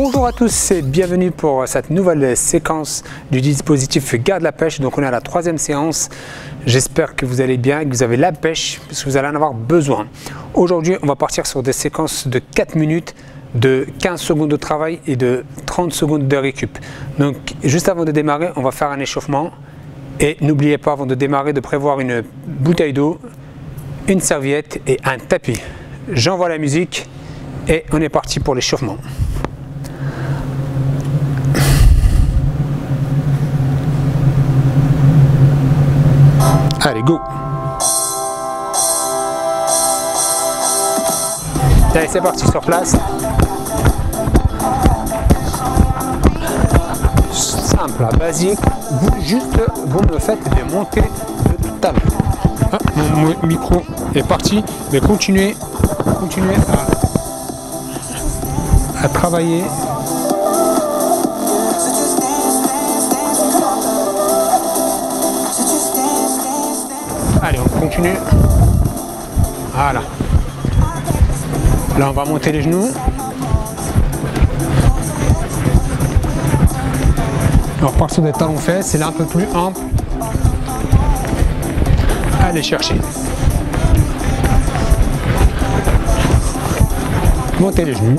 Bonjour à tous et bienvenue pour cette nouvelle séquence du dispositif Garde la pêche. Donc on est à la troisième séance. J'espère que vous allez bien et que vous avez la pêche parce que vous allez en avoir besoin. Aujourd'hui on va partir sur des séquences de 4 minutes, de 15 secondes de travail et de 30 secondes de récup. Donc juste avant de démarrer on va faire un échauffement. Et n'oubliez pas avant de démarrer de prévoir une bouteille d'eau, une serviette et un tapis. J'envoie la musique et on est parti pour l'échauffement. Allez, go! Allez, c'est parti sur place. Simple, basique. Vous me faites des montées de table. Ah, mon micro est parti, mais continuez à travailler. Allez, on continue. Voilà. Là, on va monter les genoux. On repart sur des talons fesses, c'est là un peu plus ample. Allez chercher. Montez les genoux.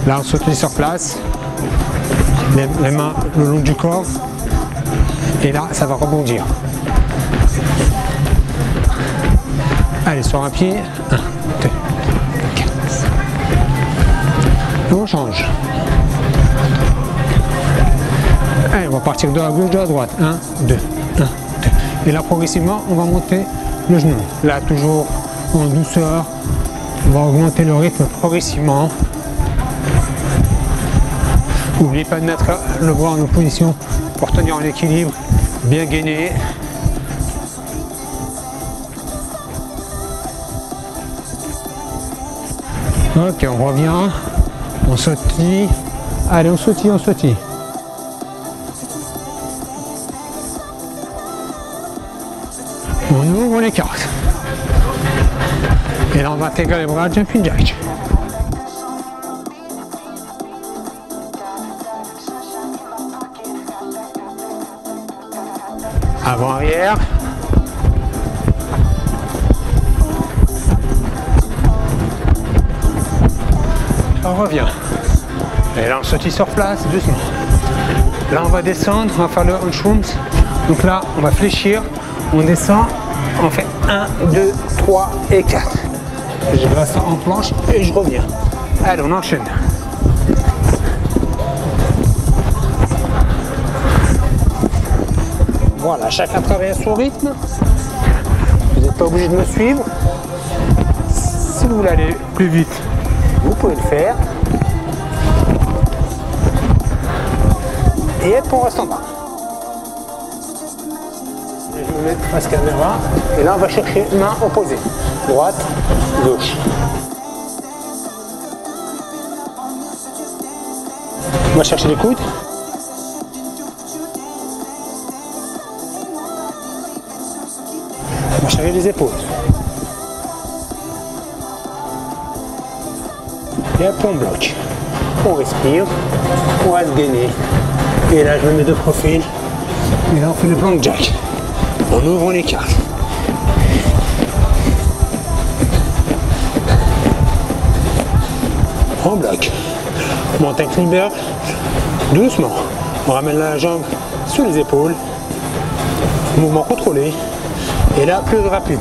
Là, on saute sur place. Les mains le long du corps. Et là, ça va rebondir. Allez, sur un pied. 1, 2, 4. Et on change. Allez, on va partir de la gauche, de la droite. 1, 2, 1, 2. Et là, progressivement, on va monter le genou. Là, toujours en douceur. On va augmenter le rythme progressivement. N'oubliez pas de mettre le bras en opposition pour tenir en équilibre. Bien gainé. Ok, on revient. On sautille. Allez, on sautille, on sautille. On ouvre, on écarte. Et là, on va intégrer les bras, jumping jack. Avant, arrière. On revient. Et là, on sautille sur place, doucement. Là, on va descendre, on va faire le hunchroom's. Donc là, on va fléchir, on descend, on fait 1, 2, 3 et 4. Je reste en planche et je reviens. Allez, on enchaîne. Voilà, chacun travaille à son rythme. Vous n'êtes pas obligé de me suivre. Si vous voulez aller plus vite, vous pouvez le faire. Et on reste en bas. Je vais me mettre face caméra. Et là, on va chercher main opposée. Droite, gauche. On va chercher les coudes. On va chercher les épaules. Et après on bloque. On respire. On va se gainer. Et là je me mets de profil. Et là on fait le plank jack. On ouvre, on écarte. On bloque. Mountain climber. Doucement. On ramène la jambe sous les épaules. Mouvement contrôlé. Et là, plus rapide.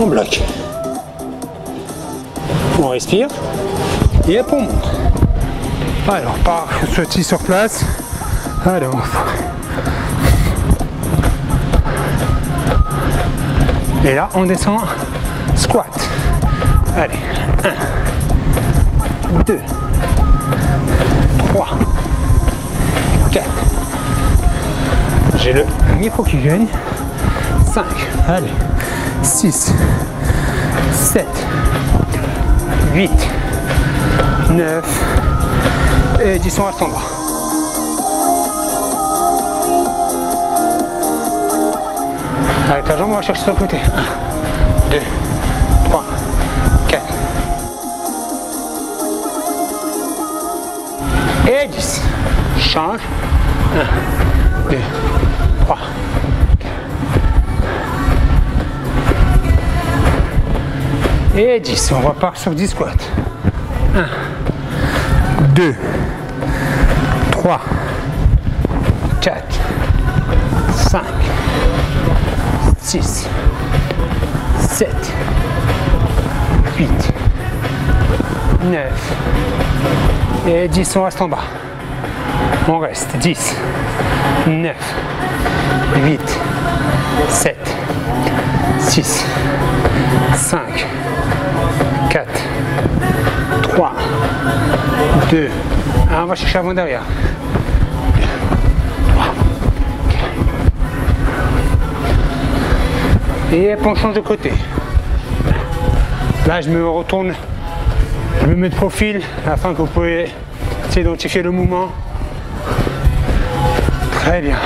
On bloque. On respire. Et après on monte. Alors, par sautille sur place. Alors. Et là, on descend. Squat. Allez. 1, 2. 3, 4, j'ai le micro qui gagne, 5, allez, 6, 7, 8, 9 et 10 sont à standard. Avec la jambe, on va chercher sur le côté. 1, 2, 3, 4. Et 10. Change. 1, 2, 3. Et 10. On repart sur 10 squats. 1, 2, 3, 4, 5, 6, 7, 8, 9 et 10, on reste en bas. On reste 10, 9, 8, 7, 6, 5, 4, 3, 2, 1, on va chercher avant derrière. 3, 4. Et on change de côté. Là, je me retourne, je me mets de profil afin que vous pouvez identifier le mouvement. Très bien.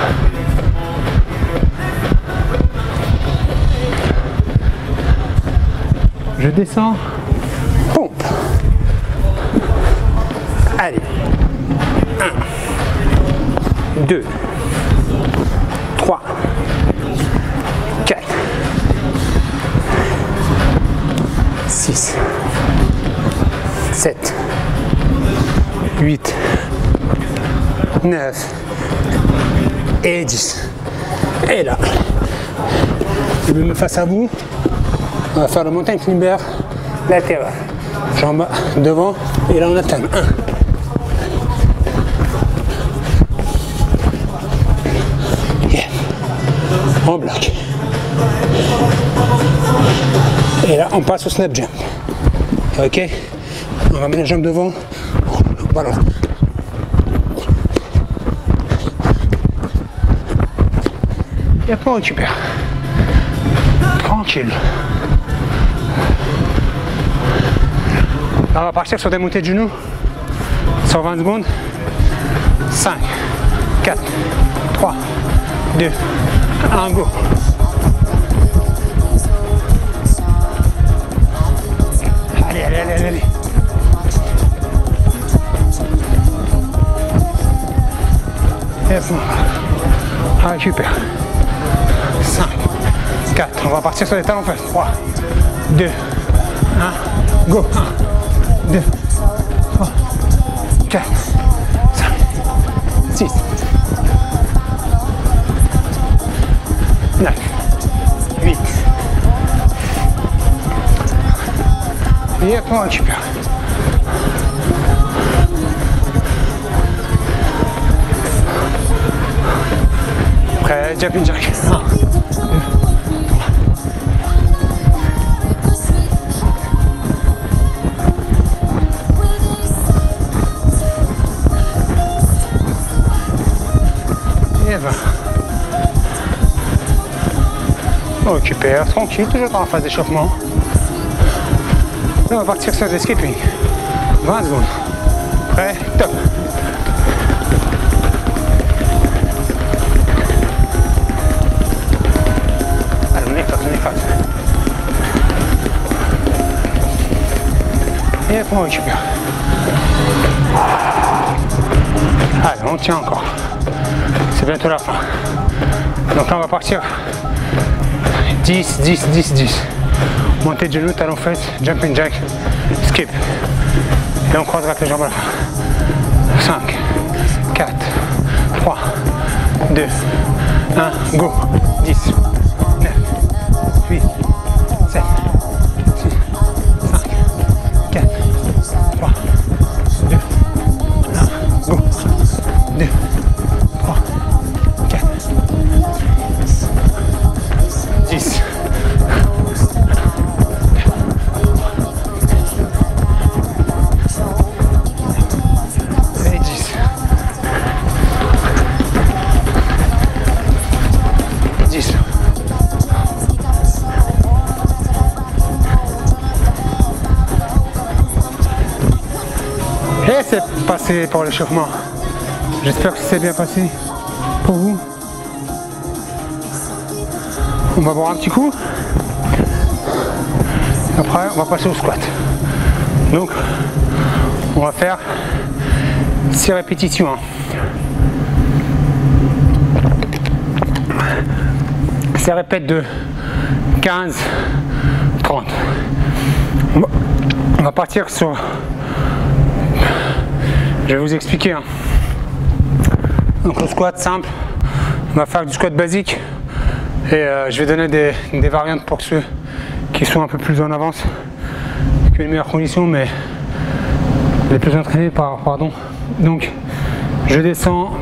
Je descends. Pompe. Allez. 1, 2, 3, 4, 6, 7, 8, 9 et 10. Et là, je me mets face à vous. On va faire le mountain climber latéral. Jambes devant et là on atteint 1. Yeah. On bloque. Et là on passe au snap jump. Ok. On ramène les jambes devant. Voilà. Et après on récupère. Tranquille. Là, on va partir sur des montées de genoux. Sur 20 secondes. 5, 4, 3, 2, 1, go. Allez, allez, allez, allez. Et bon. On récupère. 5, 4, on va partir sur les talons fesses. 3, 2, 1, go. 1, 2, 3, 4, 5, 6, 9, 8. Et après on récupère. Prêt, jumping jack. 1, 2, 20. On récupère, tranquille, toujours dans la phase d'échauffement. Là, on va partir sur des skipping. 20 secondes. Prêt, top. Allez, on éclate, on éclate. Et après, on récupère. Allez, on tient encore. C'est bientôt la fin. Donc là on va partir 10, 10, 10, 10. Montée de genoux, talons fesses, jumping jack, skip. Et on croisera avec les jambes à la fin. 5, 4, 3, 2, 1, go. 10, 9, 8, 7, 6, 5, 4, 3, 2, 1, go. 2, 10. Et 10. 10. Et c'est passé pour l'échauffement. J'espère que c'est bien passé pour vous. On va boire un petit coup. Après, on va passer au squat. Donc, on va faire 6 répétitions. Ça répète de 15, 30. On va partir sur... Je vais vous expliquer. Donc le squat simple, on va faire du squat basique. Et je vais donner des variantes pour ceux qui sont un peu plus en avance, qui ont les meilleures conditions, mais les plus entraînés, pardon. Donc je descends,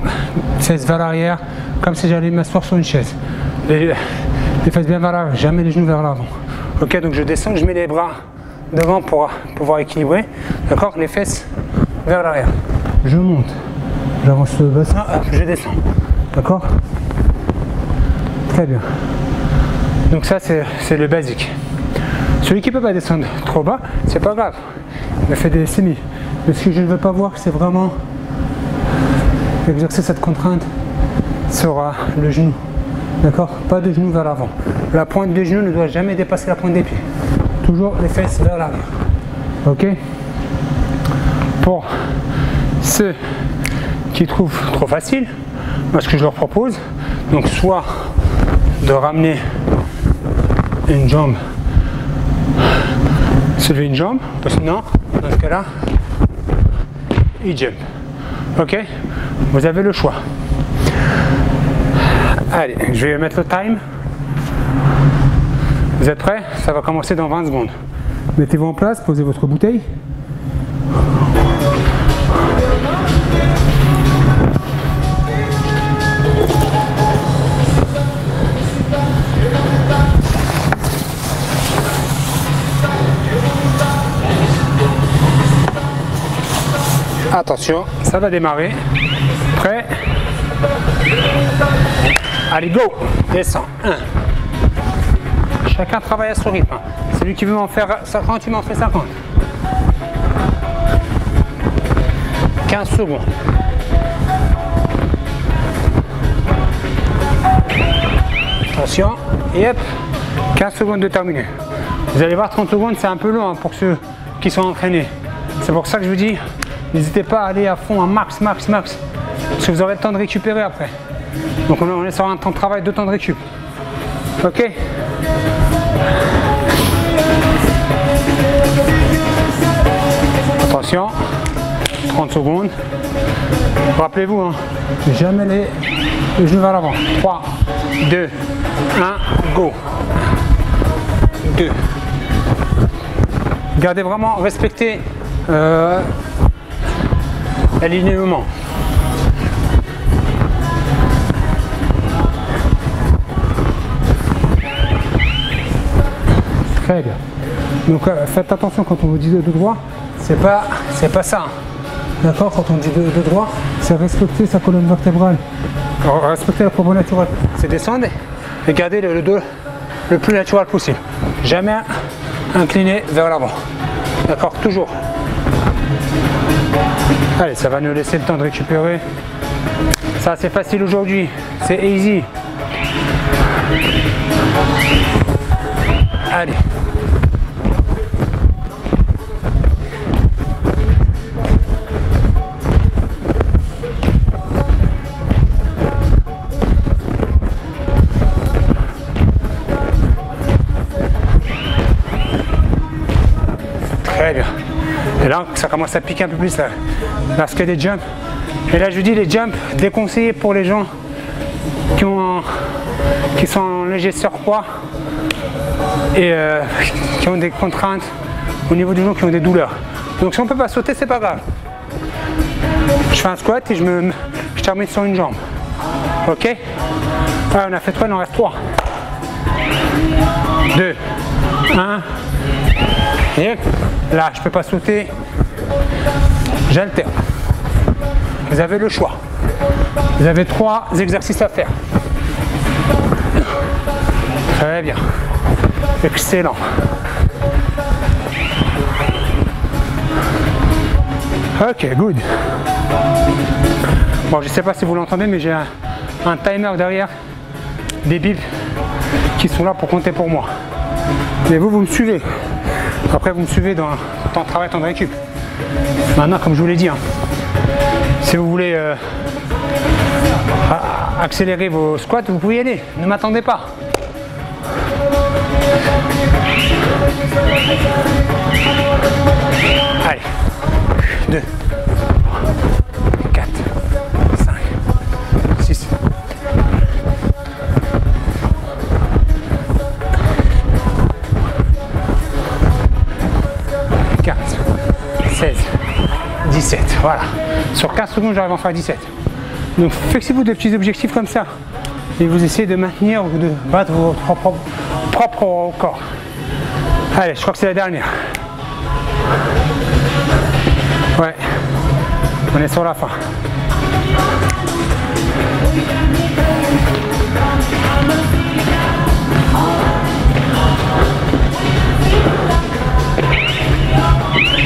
fesses vers l'arrière, comme si j'allais m'asseoir sur une chaise. Les fesses bien vers l'arrière, jamais les genoux vers l'avant. Ok, donc je descends, je mets les bras devant pour pouvoir équilibrer. D'accord, les fesses vers l'arrière. Je monte, j'avance le bassin, je descends. D'accord? Très bien. Donc ça c'est le basique. Celui qui ne peut pas descendre trop bas, c'est pas grave. Il a fait des semis. Mais ce que je ne veux pas voir, c'est vraiment exercer cette contrainte sur le genou. D'accord? Pas de genou vers l'avant. La pointe des genoux ne doit jamais dépasser la pointe des pieds. Toujours les fesses vers l'arrière. Ok? Pour ceux qui trouvent trop facile, moi ce que je leur propose, donc soit de ramener une jambe, soulever une jambe, ou sinon, dans ce cas-là, il jump. Ok? Vous avez le choix. Allez, je vais mettre le time. Vous êtes prêts? Ça va commencer dans 20 secondes. Mettez-vous en place, posez votre bouteille. Attention, ça va démarrer. Prêt? Allez, go! Descends. 1. Chacun travaille à son rythme. Celui qui veut m'en faire 50, il m'en fait 50. 15 secondes. Attention. Et hop. 15 secondes de terminer. Vous allez voir, 30 secondes, c'est un peu long pour ceux qui sont entraînés. C'est pour ça que je vous dis, n'hésitez pas à aller à fond, à max. Parce que vous aurez le temps de récupérer après. Donc on est sur un temps de travail, 2 temps de récup. Ok? Attention, 30 secondes. Rappelez-vous, hein, jamais les genoux vers l'avant. 3, 2, 1, go. 2. Gardez vraiment, respectez l'alignement. Très bien. Donc faites attention quand on vous dit de droit, c'est pas ça. D'accord? Quand on dit de droit, c'est respecter sa colonne vertébrale. Alors, respecter la courbe naturelle. C'est descendre et garder le dos le plus naturel possible. Jamais incliné vers l'avant. D'accord? Toujours. Allez, ça va nous laisser le temps de récupérer. Ça c'est facile aujourd'hui. C'est easy. Allez. Très bien. Et là, ça commence à piquer un peu plus là. Parce qu'il y a des jumps. Et là, je vous dis, les jumps déconseillés pour les gens qui sont en léger surpoids et qui ont des contraintes au niveau du genou, qui ont des douleurs. Donc si on ne peut pas sauter, c'est pas grave. Je fais un squat et je termine sur une jambe. Ok? Ah, on a fait 3, il en reste 3. 2, 1. Et là, je ne peux pas sauter. J'alterne. Vous avez le choix. Vous avez 3 exercices à faire. Très bien. Excellent. Ok, good. Bon, je ne sais pas si vous l'entendez, mais j'ai un timer derrière, des bips qui sont là pour compter pour moi. Mais vous me suivez. Après, vous me suivez dans temps de travail, temps de récup. Maintenant, comme je vous l'ai dit, hein, si vous voulez accélérer vos squats, vous pouvez y aller. Ne m'attendez pas. Allez. 2, 4, 5, 6. 15, 16, 17. Voilà. Sur 15 secondes, j'arrive à en faire 17. Donc, fixez-vous des petits objectifs comme ça. Et vous essayez de maintenir ou de battre votre propre record. Allez, je crois que c'est la dernière. Ouais. On est sur la fin.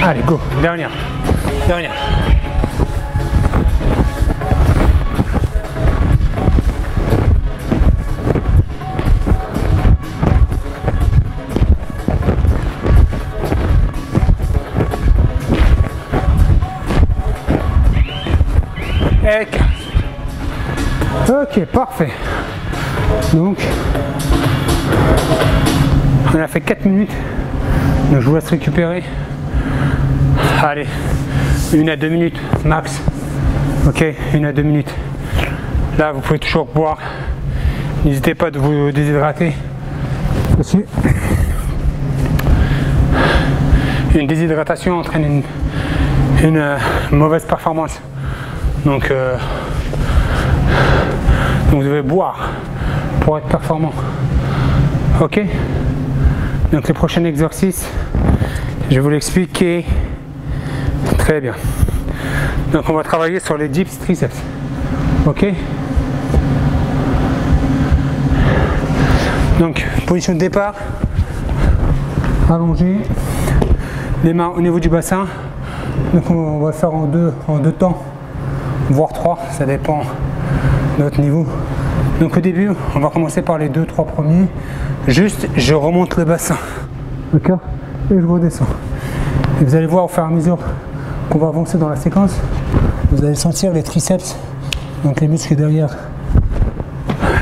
Allez, go. Dernière. Dernière. Et 15. Ok, parfait. Donc, on a fait 4 minutes. Donc, je vous laisse récupérer. Allez, 1 à 2 minutes max. Ok, 1 à 2 minutes. Là, vous pouvez toujours boire. N'hésitez pas de vous déshydrater. Aussi. Une déshydratation entraîne une mauvaise performance. Donc vous devez boire pour être performant. Ok. Donc le prochain exercice, je vais vous l'expliquer. Très bien. Donc on va travailler sur les dips triceps. Ok. Donc position de départ, allongé, les mains au niveau du bassin. Donc on va faire en deux temps, voire 3, ça dépend de notre niveau. Donc au début, on va commencer par les 2-3 premiers. Juste, je remonte le bassin, d'accord, et je redescends. Et vous allez voir au fur et à mesure qu'on va avancer dans la séquence, vous allez sentir les triceps, donc les muscles derrière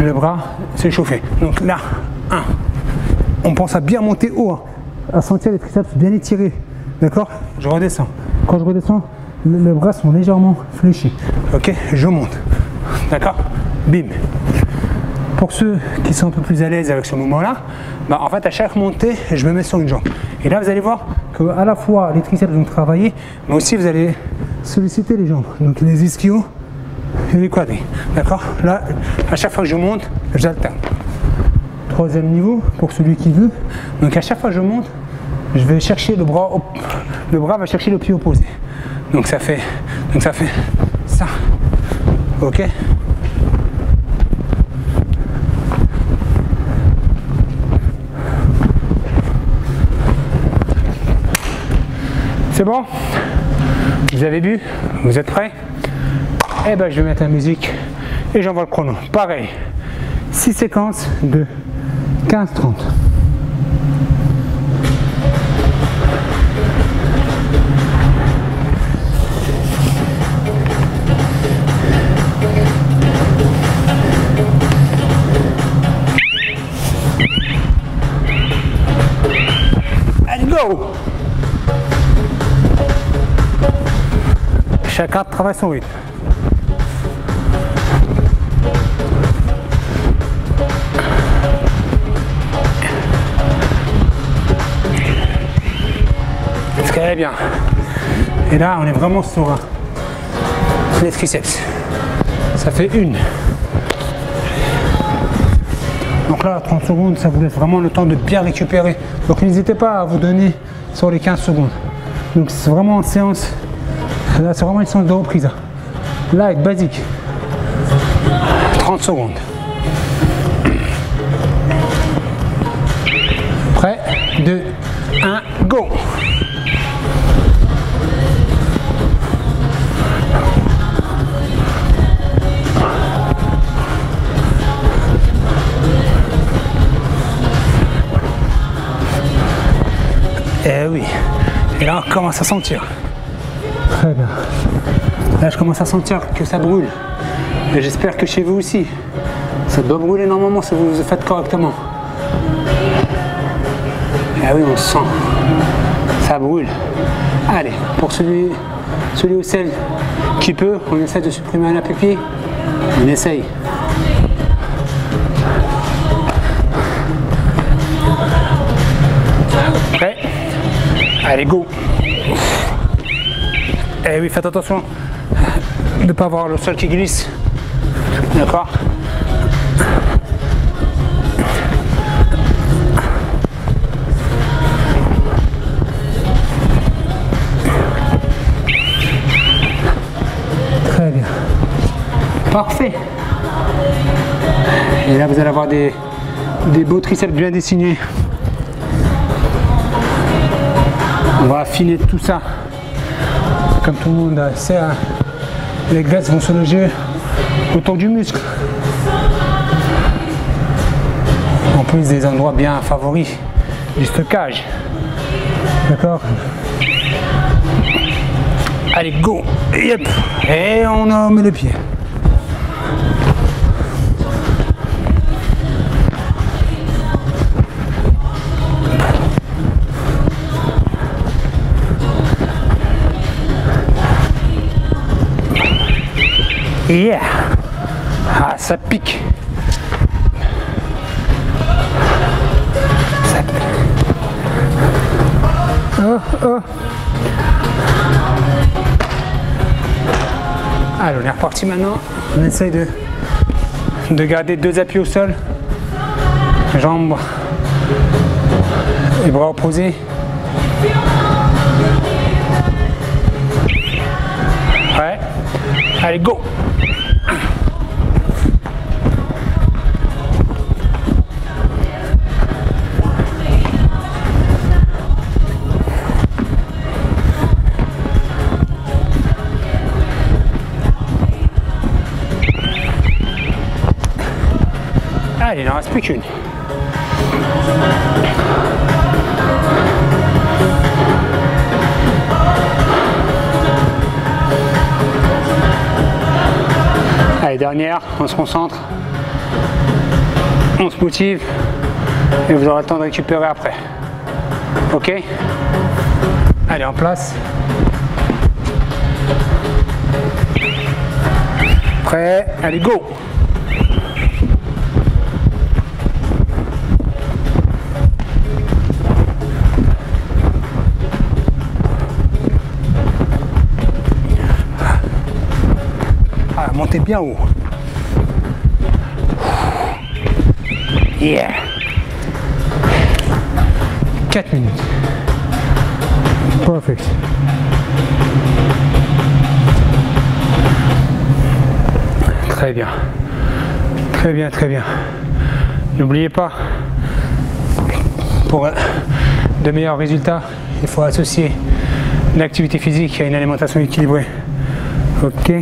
le bras, s'échauffer. Donc là, 1, on pense à bien monter haut, hein, à sentir les triceps bien étirés, d'accord. Je redescends. Quand je redescends, les bras sont légèrement fléchis. Ok, je monte. D'accord. Bim. Pour ceux qui sont un peu plus à l'aise avec ce mouvement-là, bah en fait, à chaque montée, je me mets sur une jambe. Et là, vous allez voir que à la fois les triceps vont travailler, mais aussi vous allez solliciter les jambes. Donc les ischios et les quadris. D'accord. Là, à chaque fois que je monte, j'alterne. Troisième niveau pour celui qui veut. Donc à chaque fois que je monte, je vais chercher le bras va chercher le pied opposé. Donc ça fait ça. Ok. C'est bon? Vous avez bu? Vous êtes prêts? Eh ben je vais mettre la musique et j'envoie le chrono. Pareil. 6 séquences de 15-30. Go! Chacun travaille son rythme. Très bien. Et là, on est vraiment sur les triceps. Ça fait 1. Donc là, 30 secondes, ça vous laisse vraiment le temps de bien récupérer. Donc n'hésitez pas à vous donner sur les 15 secondes. Donc c'est vraiment une séance, là c'est vraiment une séance de reprise. Light, basique. 30 secondes. Prêt, 2, 1, go! Ah, on commence à sentir. Très bien. Là, je commence à sentir que ça brûle. Et j'espère que chez vous aussi. Ça doit brûler normalement si vous le faites correctement. Ah oui, on sent. Ça brûle. Allez, pour celui au sel qui peut, on essaie de supprimer un appétit. On essaye. Prêt? Allez, go! Eh oui, faites attention de ne pas avoir le sol qui glisse. D'accord? Très bien. Parfait. Et là, vous allez avoir des beaux triceps bien dessinés. On va affiner tout ça. Comme tout le monde sait, hein, les graisses vont se loger autour du muscle. En plus des endroits bien favoris du stockage. D'accord? Allez, go! Yep. Et on met le pied. Yeah! Ah, ça pique! Ça pique. Oh, oh! Allez, on est reparti maintenant. On essaye de garder 2 appuis au sol. Jambes et bras opposés. Ouais. Allez, go! Allez, il n'en reste plus qu'une. Allez, dernière, on se concentre, on se motive et vous aurez le temps de récupérer après. Ok? Allez, en place. Prêt? Allez, go! Montez bien haut. Yeah. 4 minutes. Perfect. Très bien. Très bien, très bien. N'oubliez pas, pour de meilleurs résultats, il faut associer l'activité physique à une alimentation équilibrée. Ok.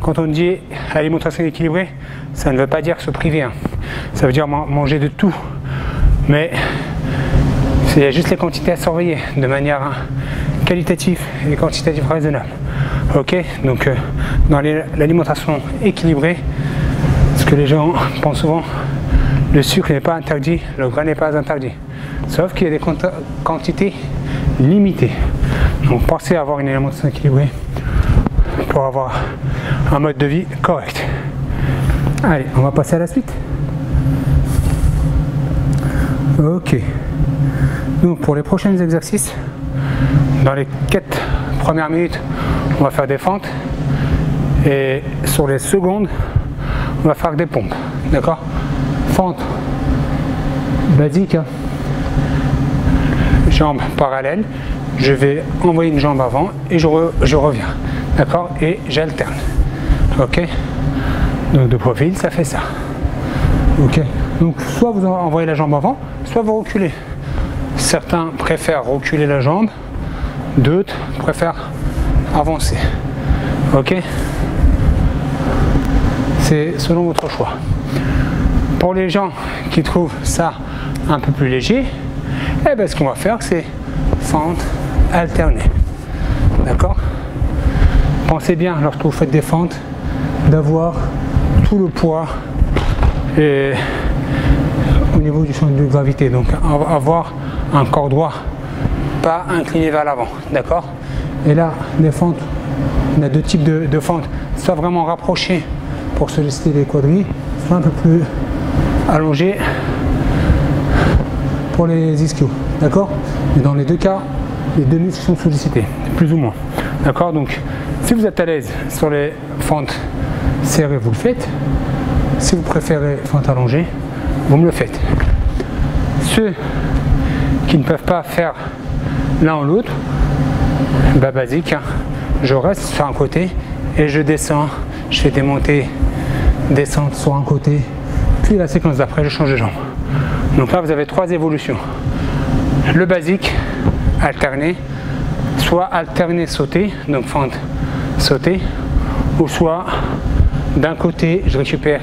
Quand on dit alimentation équilibrée, ça ne veut pas dire se priver. Hein. Ça veut dire manger de tout. Mais c'est juste les quantités à surveiller de manière qualitative et quantitative raisonnable. Ok, donc dans l'alimentation équilibrée, ce que les gens pensent souvent, le sucre n'est pas interdit, le gras n'est pas interdit. Sauf qu'il y a des quantités limitées. Donc pensez à avoir une alimentation équilibrée pour avoir un mode de vie correct. Allez, on va passer à la suite. Ok. Donc pour les prochains exercices, dans les 4 premières minutes, on va faire des fentes. Et sur les secondes, on va faire des pompes. D'accord? Fente basique. Hein. Jambes parallèles. Je vais envoyer une jambe avant et je reviens. D'accord? Et j'alterne. Ok? Donc de profil, ça fait ça. Ok? Donc soit vous envoyez la jambe avant, soit vous reculez. Certains préfèrent reculer la jambe, d'autres préfèrent avancer. Ok? C'est selon votre choix. Pour les gens qui trouvent ça un peu plus léger, eh ben, ce qu'on va faire, c'est fente, alterner. D'accord? Pensez bien, lorsque vous faites des fentes, d'avoir tout le poids et au niveau du centre de gravité. Donc avoir un corps droit, pas incliné vers l'avant. D'accord? Et là, les fentes, on a deux types de fentes. Soit vraiment rapprochées pour solliciter les quadrilles, soit un peu plus allongées pour les ischios. D'accord? Mais dans les deux cas, les deux muscles sont sollicités, plus ou moins. D'accord? Donc, si vous êtes à l'aise sur les fentes serrées, vous le faites. Si vous préférez fentes allongées, vous me le faites. Ceux qui ne peuvent pas faire l'un ou l'autre, bah basique, hein. Je reste sur un côté et je descends, je fais des montées, descendre sur un côté, puis la séquence d'après, je change de jambe. Donc là, vous avez trois évolutions. Le basique, alterner, soit alterner, sauter, donc fente, sauter, ou soit d'un côté, je récupère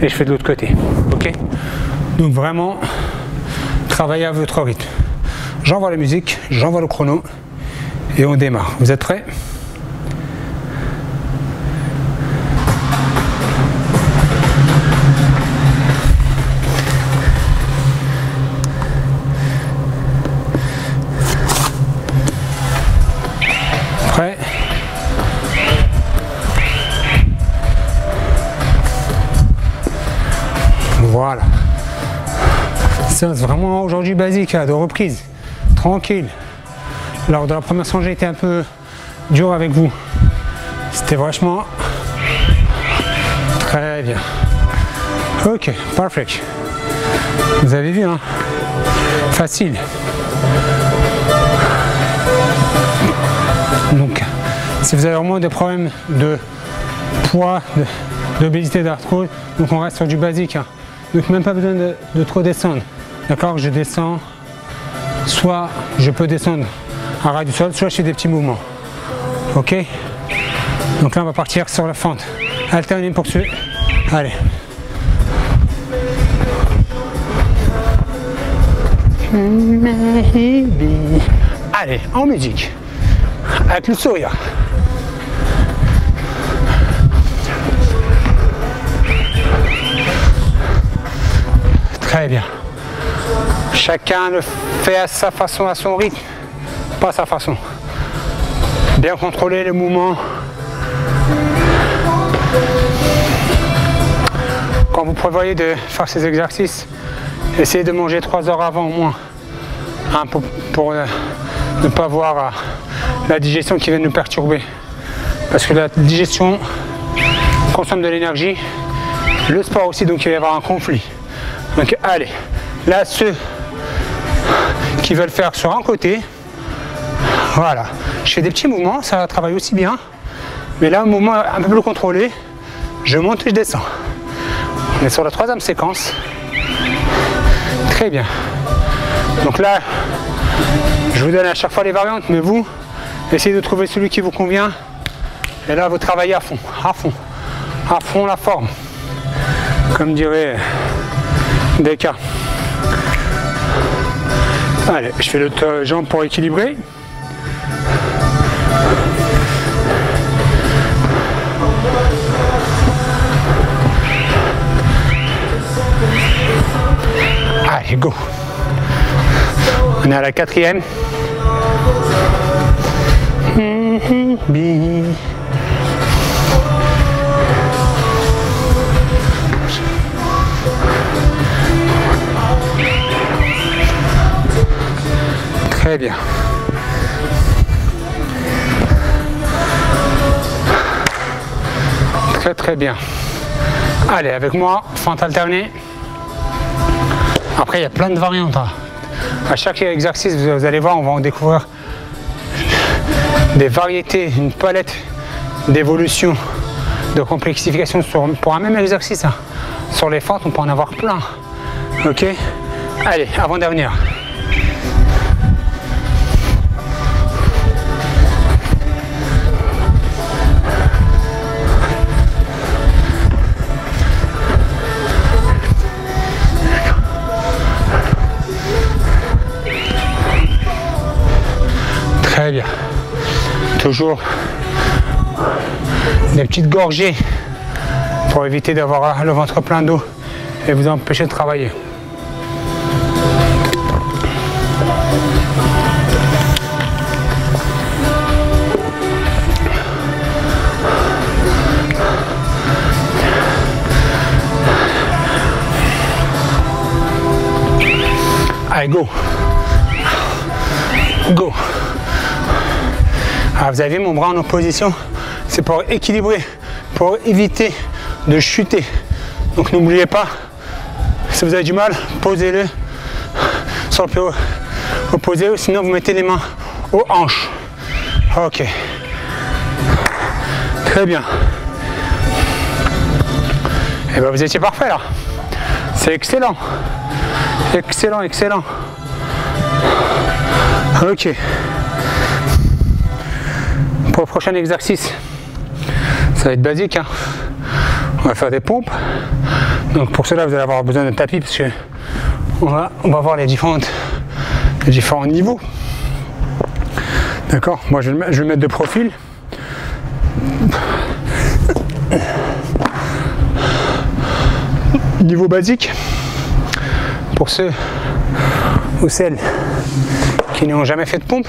et je fais de l'autre côté. Ok? Donc vraiment, travaillez à votre rythme. J'envoie la musique, j'envoie le chrono et on démarre. Vous êtes prêts? Prêt? Voilà. C'est vraiment aujourd'hui basique, de reprise, tranquille. Lors de la première séance, j'ai été un peu dur avec vous. C'était vachement très bien. Ok, perfect. Vous avez vu, hein? Facile. Donc, si vous avez vraiment des problèmes de poids, d'obésité, d'arthrose, donc on reste sur du basique. Hein. Donc même pas besoin de trop descendre. D'accord? Je descends, soit je peux descendre à ras du sol, soit je fais des petits mouvements. Ok? Donc là on va partir sur la fente. Alterner pour ceux. Allez. Allez, en musique. Avec le sourire. Très bien. Chacun le fait à sa façon, à son rythme, pas à sa façon. Bien contrôler les mouvements. Quand vous prévoyez de faire ces exercices, essayez de manger 3 heures avant au moins, hein, pour ne pas avoir la digestion qui vient nous perturber. Parce que la digestion consomme de l'énergie, le sport aussi, donc il va y avoir un conflit. Donc allez, là ceux qui veulent faire sur un côté, voilà, je fais des petits mouvements, ça travaille aussi bien, mais là un mouvement un peu plus contrôlé, je monte et je descends. On est sur la troisième séquence, très bien. Donc là, je vous donne à chaque fois les variantes, mais vous, essayez de trouver celui qui vous convient, et là vous travaillez à fond, à fond la forme, comme dirait Descartes. Allez, je fais l'autre jambe pour équilibrer. Allez, go. On est à la quatrième. Très bien. Très bien. Allez, avec moi, fente alternée. Après, il y a plein de variantes. Hein. À chaque exercice, vous allez voir, on va en découvrir des variétés, une palette d'évolution, de complexification pour un même exercice. Hein. Sur les fentes, on peut en avoir plein. Ok? Allez, avant-dernière. toujours des petites gorgées pour éviter d'avoir le ventre plein d'eau et vous empêcher de travailler. Allez, go. Go. Alors, vous avez vu mon bras en opposition, c'est pour équilibrer, pour éviter de chuter. Donc n'oubliez pas, si vous avez du mal, posez-le sur le pied opposé, sinon vous mettez les mains aux hanches. Ok. Très bien. Et bien vous étiez parfait là. C'est excellent. Excellent, excellent. Ok. Pour le prochain exercice, ça va être basique, hein. On va faire des pompes. Donc pour cela, vous allez avoir besoin d'un tapis parce que on va voir les différents niveaux. D'accord. Moi, je vais le mettre de profil. Niveau basique. Pour ceux ou celles qui n'ont jamais fait de pompe.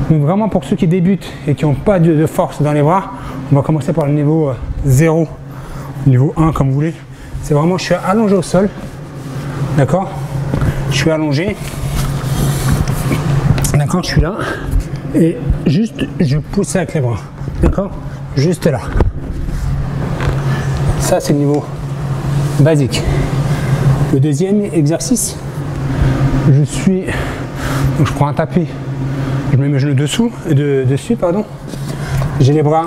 Donc vraiment pour ceux qui débutent et qui n'ont pas de force dans les bras, on va commencer par le niveau 0, niveau 1 comme vous voulez. C'est vraiment, je suis allongé au sol, d'accord. Je suis allongé, d'accord, je suis là et juste je pousse avec les bras, d'accord, juste là. Ça c'est le niveau basique. Le deuxième exercice, donc je prends un tapis, je mets mes genoux dessus, pardon. J'ai les bras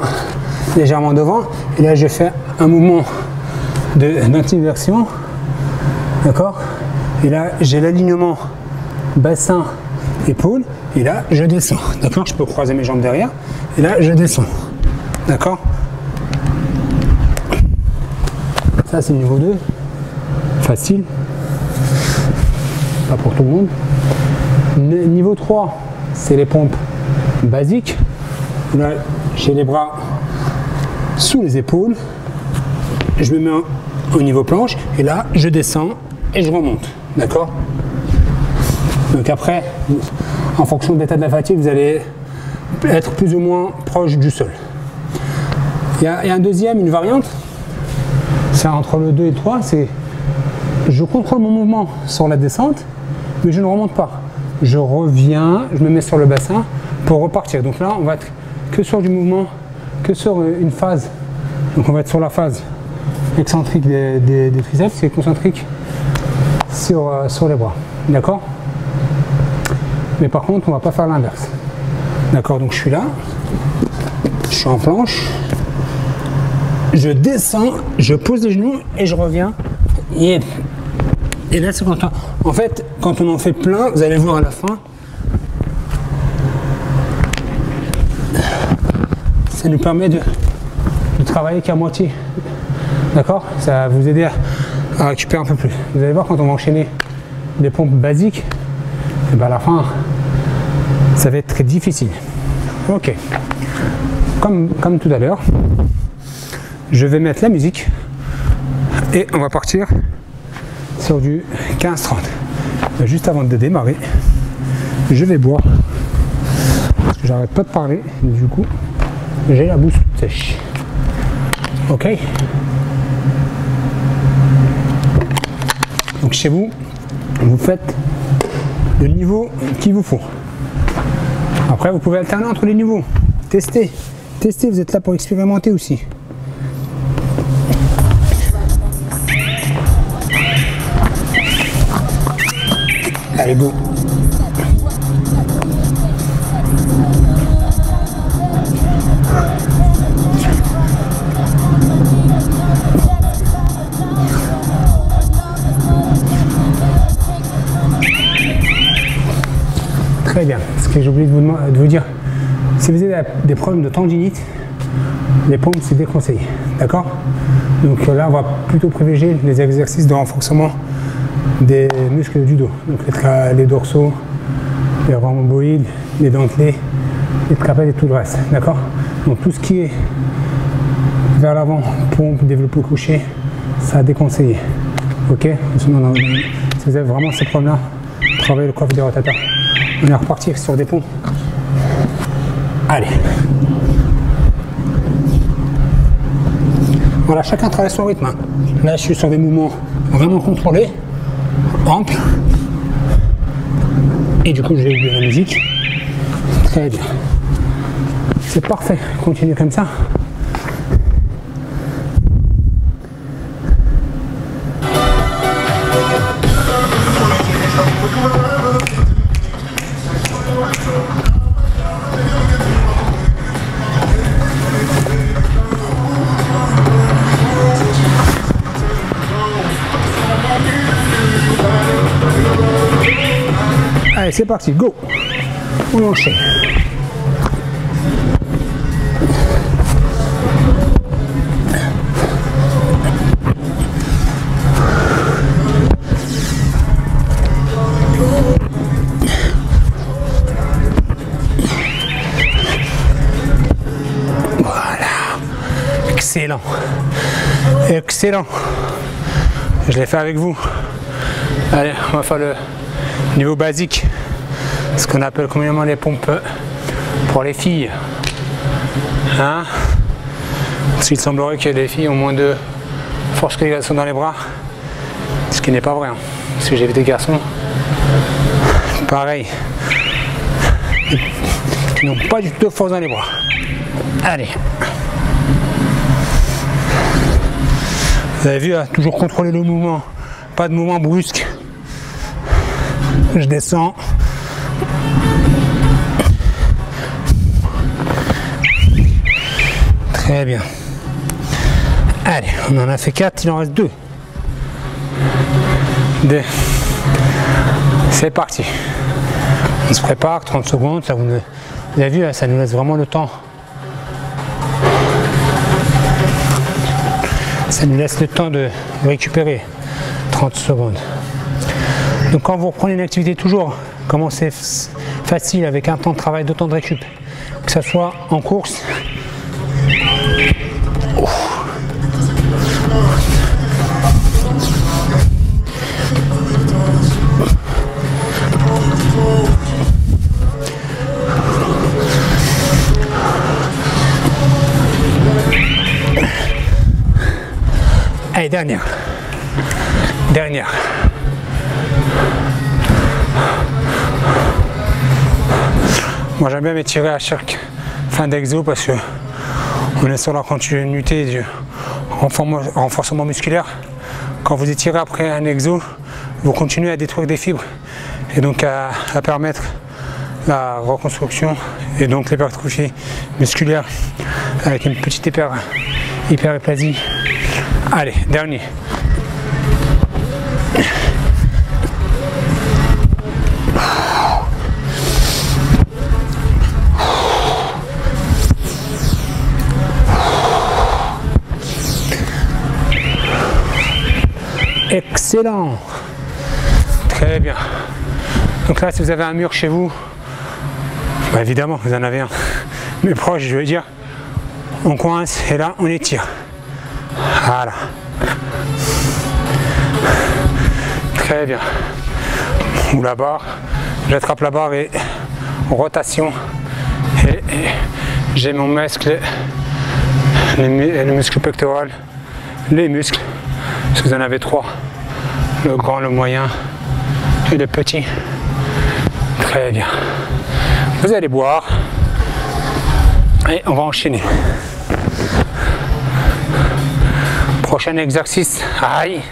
légèrement devant et là je fais un mouvement d'interversion, d'accord. Et là j'ai l'alignement bassin épaule et là je descends, d'accord. Je peux croiser mes jambes derrière et là je descends, d'accord. Ça c'est le niveau 2, facile, pas pour tout le monde. Niveau 3, c'est les pompes basiques. Là, j'ai les bras sous les épaules. Je me mets au niveau planche et là, je descends et je remonte. D'accord. Donc après, en fonction de l'état de la fatigue, vous allez être plus ou moins proche du sol. Il y a une variante. C'est entre le 2 et le 3. C'est je contrôle mon mouvement sur la descente, mais je ne remonte pas. Je reviens, je me mets sur le bassin pour repartir. Donc là, on va être que sur du mouvement, que sur une phase. Donc on va être sur la phase excentrique des triceps et concentrique sur les bras. D'accord. Mais par contre, on ne va pas faire l'inverse. D'accord, donc je suis là, je suis en planche, je descends, je pose les genoux et je reviens. Et là, c'est quand en fait, quand on en fait plein, vous allez voir à la fin, ça nous permet de travailler qu'à moitié. D'accord. Ça va vous aider à récupérer un peu plus. Vous allez voir, quand on va enchaîner des pompes basiques, et ben à la fin, ça va être très difficile. Ok. Comme tout à l'heure, je vais mettre la musique et on va partir sur du 15-30. Juste avant de démarrer, je vais boire parce que j'arrête pas de parler, du coup j'ai la bouche toute sèche. Ok. Donc chez vous, vous faites le niveau qu'il vous faut. Après vous pouvez alterner entre les niveaux. Testez, vous êtes là pour expérimenter aussi. Allez, go. Très bien. Ce que j'ai oublié de vous dire, si vous avez des problèmes de tendinite, les pompes c'est déconseillé. D'accord. Donc là, on va plutôt privilégier les exercices de renforcement des muscles du dos, donc les dorsaux, les rhomboïdes, les dentelés, les trapèzes et tout le reste, d'accord? Donc tout ce qui est vers l'avant, pompe, développé couché, ça a déconseillé. Ok? Si vous avez vraiment ces problèmes-là, travaillez le coiffe des rotateurs. On est reparti sur des pompes. Allez. Voilà, chacun travaille son rythme. Là, je suis sur des mouvements vraiment contrôlés, amples. Et du coup, je vais oublier la musique. Très bien. C'est parfait. Continue comme ça. Allez, c'est parti, go! On enchaîne. Voilà. Excellent. Excellent. Je l'ai fait avec vous. Allez, on va faire le niveau basique, ce qu'on appelle communément les pompes pour les filles. Hein? Parce qu'il semblerait que les filles ont moins de force que les garçons dans les bras, ce qui n'est pas vrai. Hein. Parce que j'ai vu des garçons, pareil, qui n'ont pas du tout de force dans les bras. Allez. Vous avez vu, hein, toujours contrôler le mouvement, pas de mouvement brusque. Je descends. Très bien. Allez, on en a fait 4, il en reste 2. C'est parti. On se prépare, 30 secondes. Ça, vous avez vu, ça nous laisse vraiment le temps. Ça nous laisse le temps de récupérer. 30 secondes. Donc quand vous reprenez une activité, toujours commencez facile avec un temps de travail, 2 temps de récup, que ce soit en course. Allez, dernière. Moi j'aime bien m'étirer à chaque fin d'exo parce que on est sur la continuité du renforcement musculaire. Quand vous étirez après un exo, vous continuez à détruire des fibres et donc à permettre la reconstruction et donc l'hypertrophie musculaire avec une petite hyperplasie. Allez, dernier. Excellent. Très bien. Donc là, si vous avez un mur chez vous, bah évidemment, vous en avez un. Mais proche, je veux dire, on coince et là, on étire. Voilà. Très bien. Ou la barre. J'attrape la barre et rotation. Et j'ai mon muscle, le muscle pectoral, les muscles. Parce que vous en avez 3. Le grand, le moyen et le petit. Très bien. Vous allez boire. Et on va enchaîner. Prochain exercice. Aïe.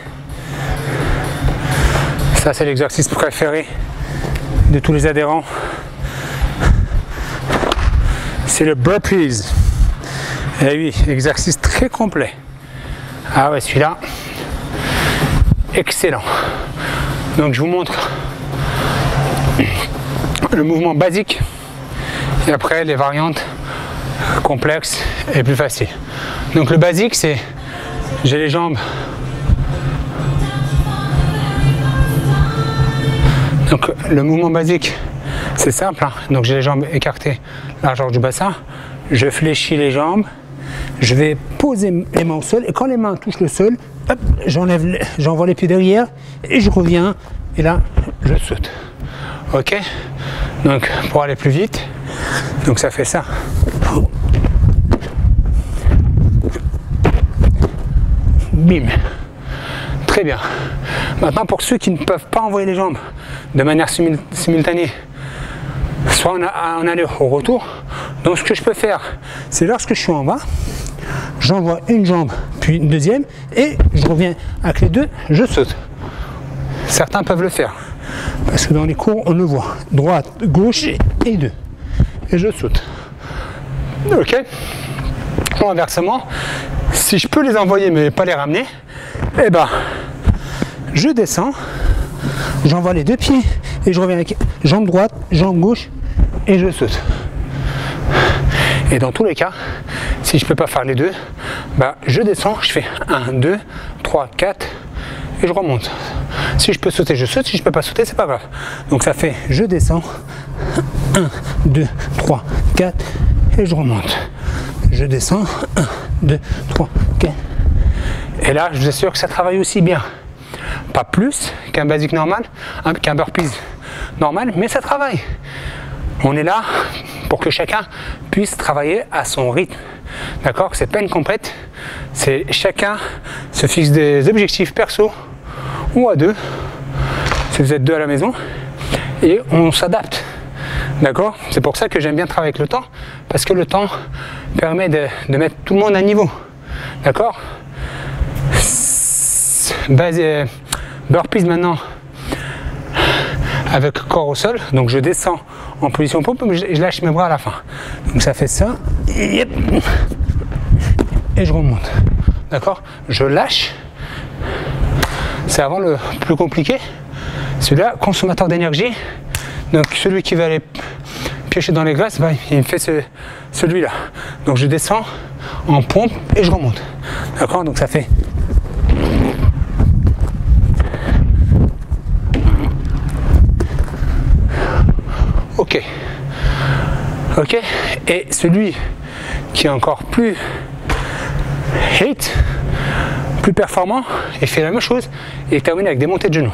Ça, c'est l'exercice préféré de tous les adhérents. C'est le burpees. Et oui, exercice très complet. Ah ouais, celui-là, excellent. Donc je vous montre le mouvement basique et après les variantes complexes et plus faciles. Donc le basique, c'est j'ai les jambes. Donc le mouvement basique, c'est simple, hein. Donc j'ai les jambes écartées largeur du bassin. Je fléchis les jambes. Je vais poser les mains au sol et quand les mains touchent le sol, j'envoie les pieds derrière et je reviens et là je saute. Ok, donc pour aller plus vite, donc ça fait ça. Bim. Très bien. Maintenant pour ceux qui ne peuvent pas envoyer les jambes de manière simultanée, soit en aller au retour, donc ce que je peux faire, c'est lorsque je suis en bas, j'envoie une jambe puis une deuxième et je reviens avec les deux, je saute. Certains peuvent le faire parce que dans les cours on le voit, droite, gauche et deux et je saute. Ok. Ou inversement, si je peux les envoyer mais pas les ramener, eh ben je descends, j'envoie les deux pieds et je reviens avec jambe droite, jambe gauche et je saute. Et dans tous les cas, si je peux pas faire les deux, bah je descends, je fais 1, 2, 3, 4 et je remonte. Si je peux sauter, je saute, si je peux pas sauter, c'est pas grave. Donc ça fait je descends, 1, 2, 3, 4 et je remonte. Je descends, 1, 2, 3, 4. Et là, je vous assure que ça travaille aussi bien. Pas plus qu'un basique normal, qu'un burpees normal, mais ça travaille. On est là pour que chacun puisse travailler à son rythme. D'accord? C'est pas une compète, c'est chacun se fixe des objectifs perso ou à deux, si vous êtes deux à la maison, et on s'adapte. D'accord? C'est pour ça que j'aime bien travailler avec le temps, parce que le temps permet de mettre tout le monde à niveau. D'accord? Burpees maintenant avec corps au sol, donc je descends en position pompe, mais je lâche mes bras à la fin. Donc ça fait ça, et je remonte. D'accord? Je lâche. C'est avant le plus compliqué. Celui-là, consommateur d'énergie. Donc celui qui va aller piocher dans les glaces, bah, il me fait celui-là. Donc je descends en pompe et je remonte. D'accord? Donc ça fait. Ok. Ok. Et celui qui est encore plus hit, plus performant, et fait la même chose, et termine avec des montées de genoux.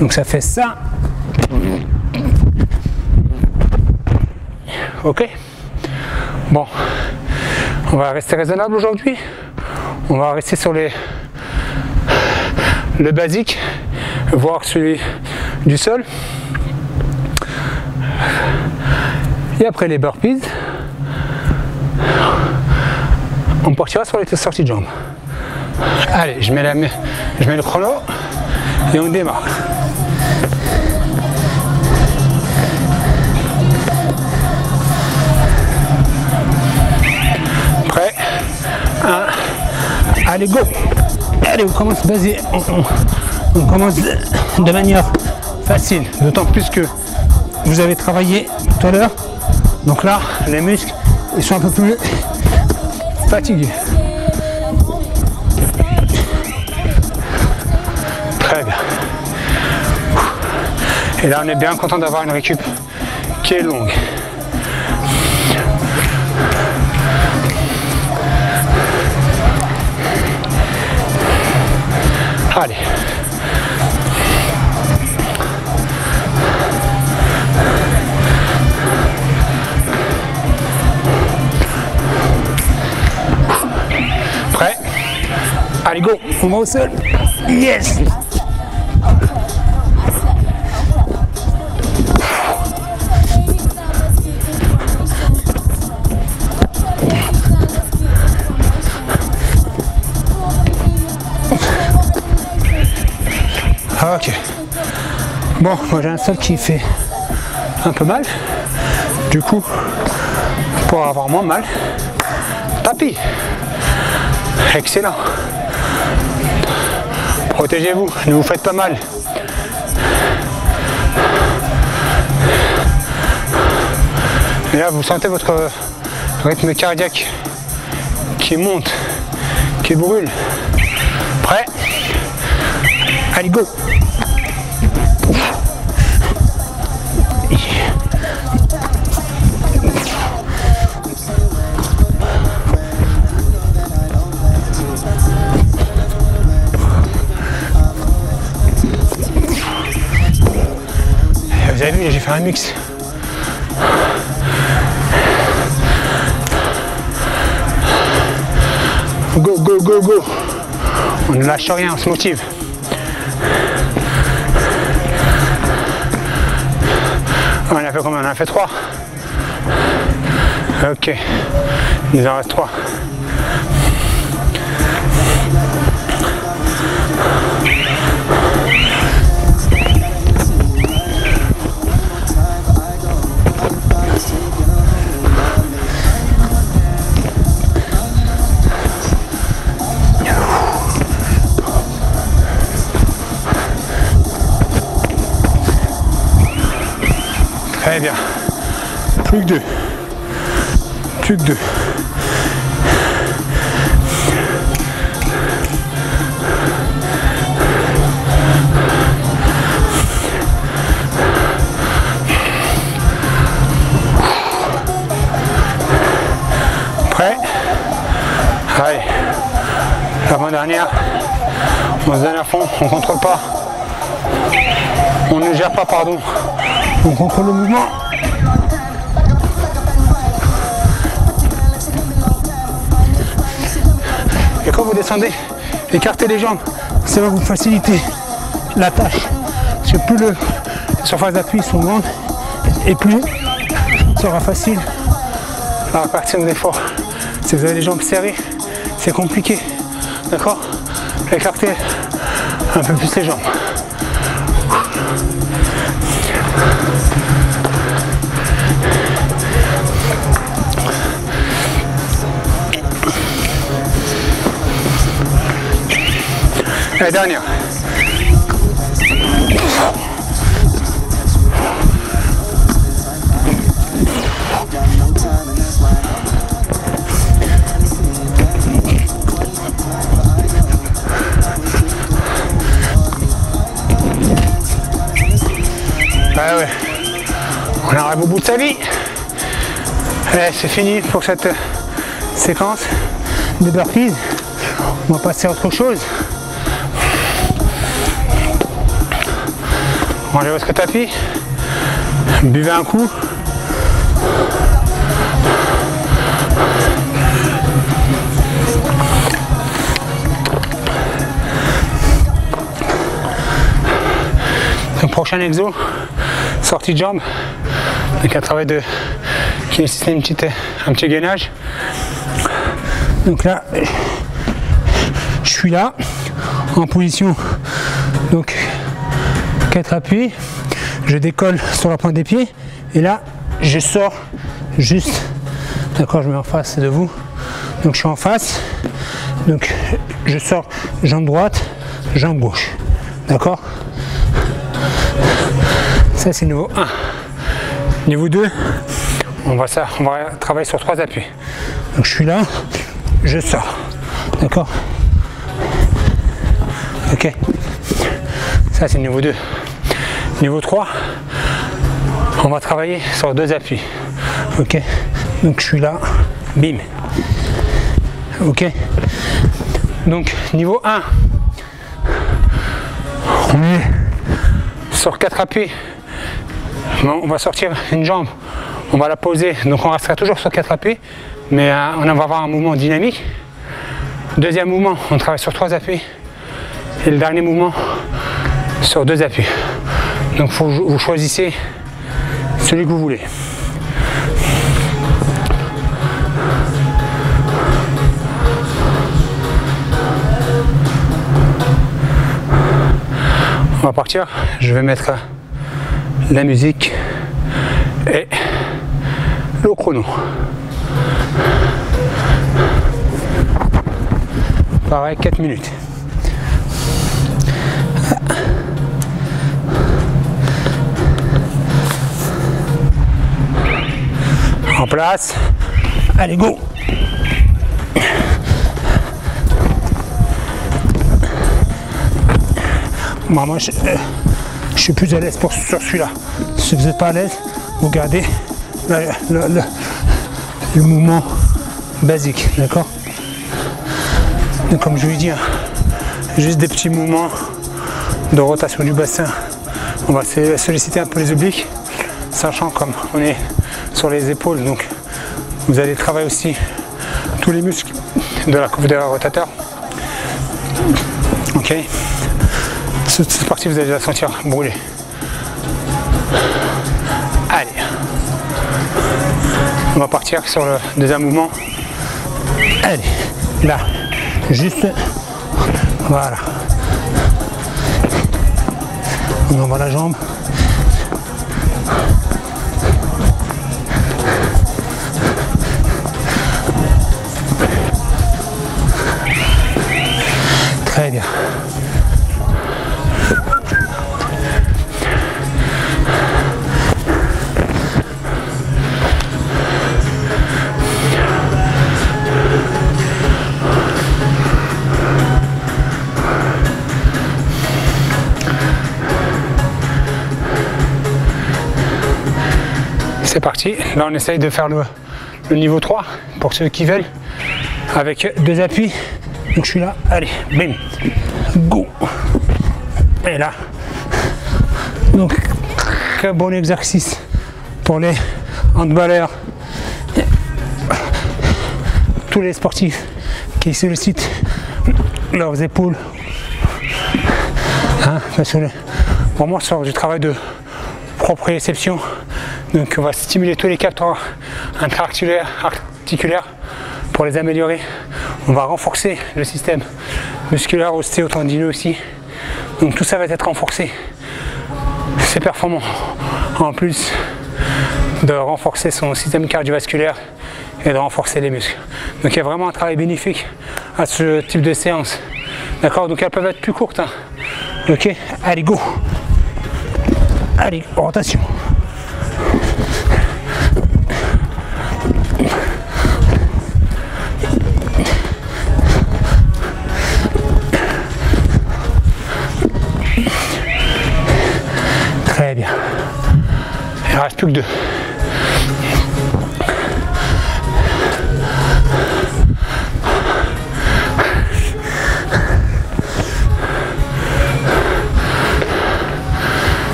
Donc ça fait ça. Ok. Bon. On va rester raisonnable aujourd'hui. On va rester sur le basique, voire celui du sol. Et après les burpees, on partira sur les sorties de jambes. Allez, je mets le chrono et on démarre. Prêt? 1. Allez, go! Allez, on commence basé. On commence de manière facile, d'autant plus que vous avez travaillé tout à l'heure. Donc là, les muscles, ils sont un peu plus fatigués. Très bien. Et là, on est bien content d'avoir une récup qui est longue. Allez. Prêt? Allez, go! On va au sol. Yes! Ok. Bon, moi j'ai un sol qui fait un peu mal. Du coup, pour avoir moins mal, tapis. Excellent. Protégez-vous, ne vous faites pas mal. Et là, vous sentez votre rythme cardiaque qui monte, qui brûle. Prêt? Allez, go! faire un mix. Go, go, go, go. On ne lâche rien, on se motive. On a fait combien? On a fait 3. Ok, il nous en reste 3. Très bien. Plus que 2. Plus que 2. Prêt? Allez. L'avant-dernière. On se donne à fond, on ne contrôle pas. On ne gère pas, pardon. On contrôle le mouvement. Et quand vous descendez, écartez les jambes. Ça va vous faciliter la tâche. Parce que plus les surfaces d'appui sont grandes, et plus ça sera facile à répartir l'effort. Si vous avez les jambes serrées, c'est compliqué. D'accord? Écartez un peu plus les jambes. La dernière. Ah ouais. On arrive au bout de sa vie. Allez, c'est fini pour cette séquence de burpees. On va passer à autre chose. Rangez votre tapis, buvez un coup. Donc prochain exo, sortie de jambes, avec un travail de qui nécessite un petit gainage. Donc là, je suis là, en position, donc 4 appuis, je décolle sur la pointe des pieds et là je sors juste, d'accord, je me mets en face de vous, donc je suis en face, donc je sors jambe droite, jambe gauche, d'accord. Ça c'est niveau 1. Niveau 2, on va travailler sur 3 appuis, donc je suis là, je sors, d'accord, ok. Ça c'est niveau 2. Niveau 3, on va travailler sur 2 appuis. Ok. Donc je suis là, bim. Ok. Donc niveau 1, on est sur 4 appuis. On va sortir une jambe, on va la poser. Donc on restera toujours sur 4 appuis, mais on va avoir un mouvement dynamique. Deuxième mouvement, on travaille sur 3 appuis. Et le dernier mouvement, sur 2 appuis. Donc vous choisissez celui que vous voulez. On va partir, je vais mettre la musique et le chrono. Pareil, 4 minutes. En place, allez go. Moi je suis plus à l'aise sur celui-là. Si vous n'êtes pas à l'aise, vous gardez le mouvement basique, d'accord. Comme je vous dis, juste des petits mouvements de rotation du bassin. On va solliciter un peu les obliques, sachant comme on est sur les épaules, donc vous allez travailler aussi tous les muscles de la couve derrière rotateur. Ok, cette partie vous allez la sentir brûler. Allez, on va partir sur le deuxième mouvement. Allez, là, juste, voilà. On envoie la jambe. Très bien. C'est parti, là on essaye de faire le niveau 3 pour ceux qui veulent, avec 2 appuis. Donc je suis là, allez, bim, go. Et là, donc très bon exercice pour les handballeurs, tous les sportifs qui sollicitent leurs épaules, hein, parce que vraiment sur du travail de proprioception. Donc on va stimuler tous les capteurs articulaires pour les améliorer. On va renforcer le système musculaire, ostéotendineux aussi. Donc tout ça va être renforcé. C'est performant. En plus de renforcer son système cardiovasculaire et de renforcer les muscles. Donc il y a vraiment un travail bénéfique à ce type de séance. D'accord? Donc elles peuvent être plus courtes. Hein. Ok? Allez, go! Allez, rotation. Très bien. Il ne reste plus que 2.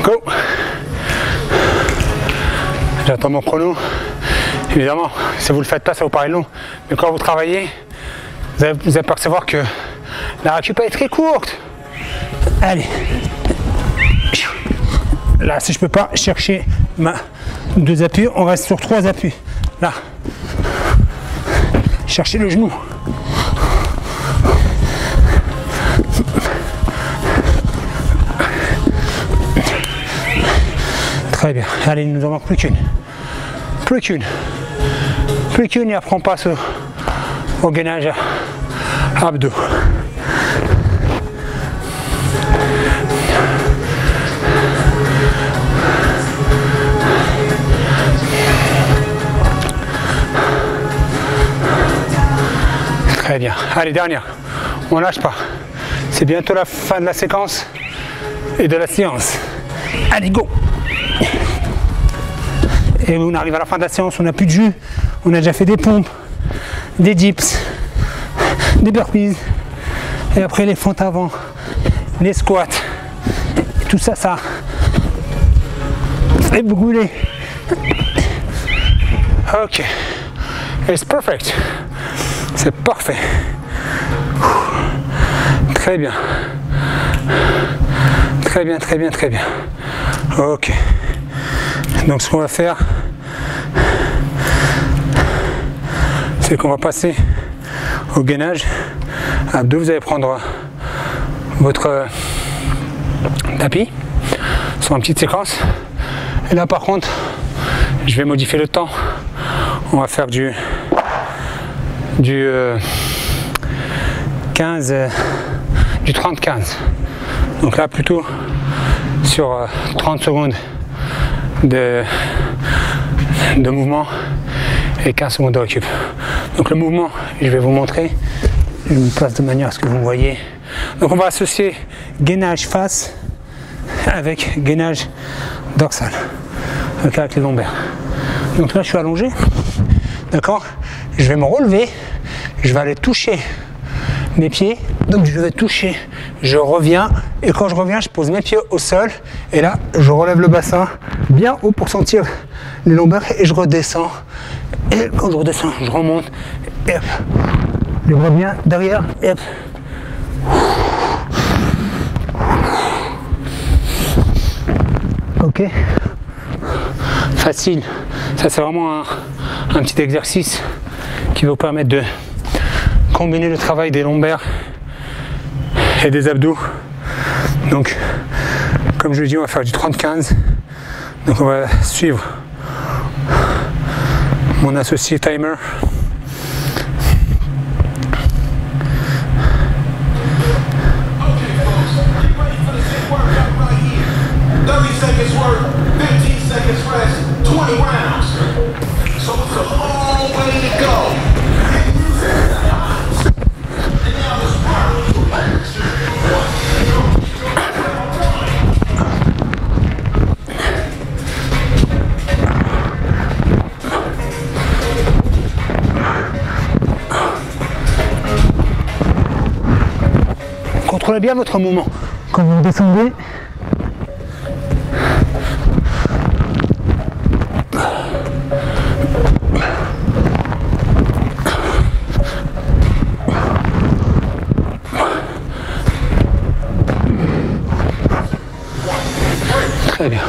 Go. J'attends mon chrono. Évidemment, si vous ne le faites pas, ça vous paraît long. Mais quand vous travaillez, vous allez percevoir que la récup est très courte. Allez. Là, si je peux pas chercher ma 2 appuis, on reste sur 3 appuis. Là, cherchez le genou. Très bien. Allez, il nous en manque plus qu'une. Plus qu'une. Plus qu'une et après on passe au gainage abdos. Très bien. Allez, dernière. On lâche pas. C'est bientôt la fin de la séquence et de la séance. Allez, go! Et on arrive à la fin de la séance, on n'a plus de jus. On a déjà fait des pompes, des dips, des burpees. Et après les fentes avant, les squats. Et tout ça, ça fait brûler. Ok. It's perfect. C'est parfait. Très bien. Très bien, très bien, très bien. Ok. Donc ce qu'on va faire, c'est qu'on va passer au gainage abdos. Vous allez prendre votre tapis sur une petite séquence. Et là par contre, je vais modifier le temps. On va faire du 30-15. Donc là plutôt sur 30 secondes de mouvement et 15 secondes de récup. Donc le mouvement, je vais vous montrer. Je me place de manière à ce que vous voyez. Donc on va associer gainage face avec gainage dorsal. Donc avec les lombaires. Donc là je suis allongé. D'accord? Je vais me relever. Je vais aller toucher mes pieds. Donc je vais toucher. Je reviens. Et quand je reviens, je pose mes pieds au sol. Et là, je relève le bassin bien haut pour sentir les lombaires et je redescends. Et quand je redescends, je remonte. Et hop. Les bras bien derrière. Et hop. Ok. Facile. Ça c'est vraiment un petit exercice qui va vous permettre de combiner le travail des lombaires et des abdos. Donc comme je le dis, on va faire du 30-15. Donc on va suivre mon associé timer. Contrôlez bien votre mouvement. Quand vous descendez, très bien.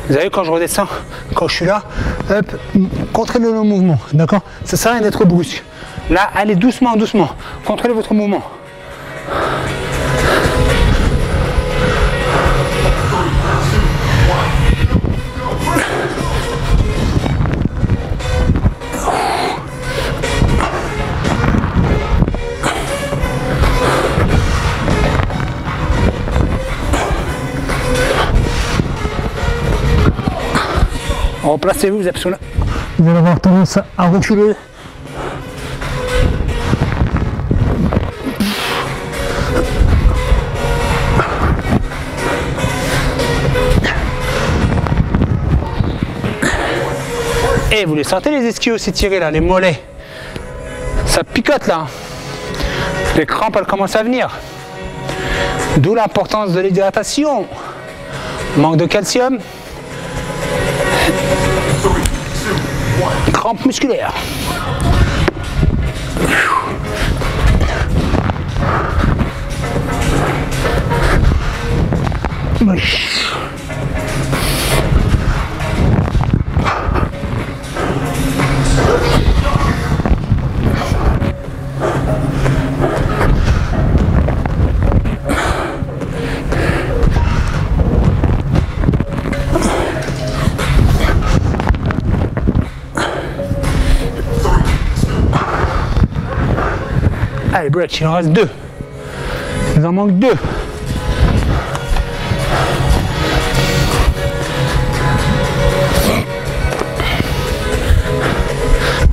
Vous avez, quand je redescends, quand je suis là, hop, contrôlez le mouvement, d'accord? Ça sert à rien d'être brusque. Là, allez doucement, doucement. Contrôlez votre mouvement. Replacez-vous, vous allez avoir tendance à reculer. Et vous les sentez les ischios s'étirer là, les mollets. Ça picote là. Les crampes elles commencent à venir. D'où l'importance de l'hydratation. Manque de calcium. Crampes musculaires. Oui. Allez, break, il en reste 2. Il en manque 2.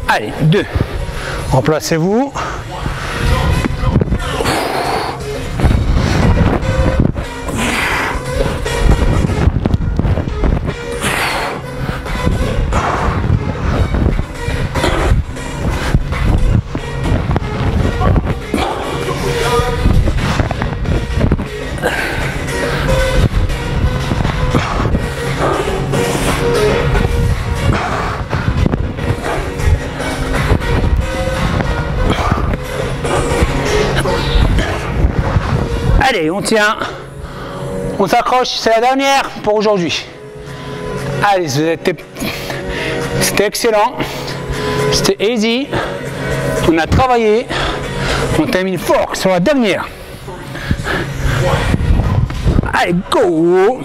Allez, 2. Remplacez-vous. Allez, on tient, on s'accroche, c'est la dernière pour aujourd'hui. Allez, c'était excellent, c'était easy, on a travaillé, on termine fort sur la dernière. Allez, go!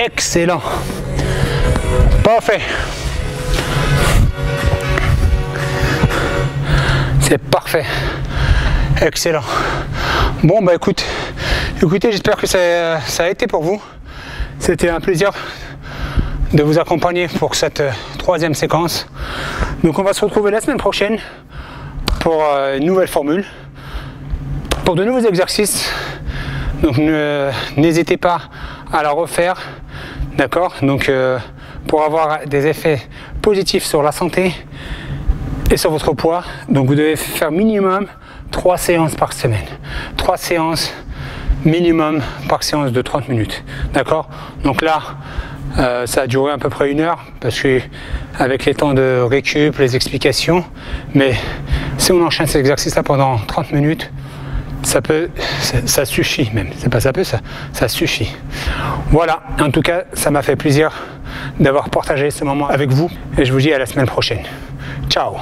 Excellent. Parfait. C'est parfait. Excellent. Bon bah écoutez, j'espère que ça a été pour vous. C'était un plaisir de vous accompagner pour cette troisième séquence. Donc on va se retrouver la semaine prochaine pour une nouvelle formule, pour de nouveaux exercices. Donc n'hésitez pas à la refaire, d'accord? Donc pour avoir des effets positifs sur la santé et sur votre poids, donc vous devez faire minimum 3 séances par semaine. 3 séances minimum par séance de 30 minutes, d'accord? Donc là, ça a duré à peu près 1 heure parce que avec les temps de récup, les explications, mais si on enchaîne ces exercices-là pendant 30 minutes, ça suffit même. C'est pas ça peut, ça suffit. Voilà, en tout cas, ça m'a fait plaisir d'avoir partagé ce moment avec vous et je vous dis à la semaine prochaine. Ciao!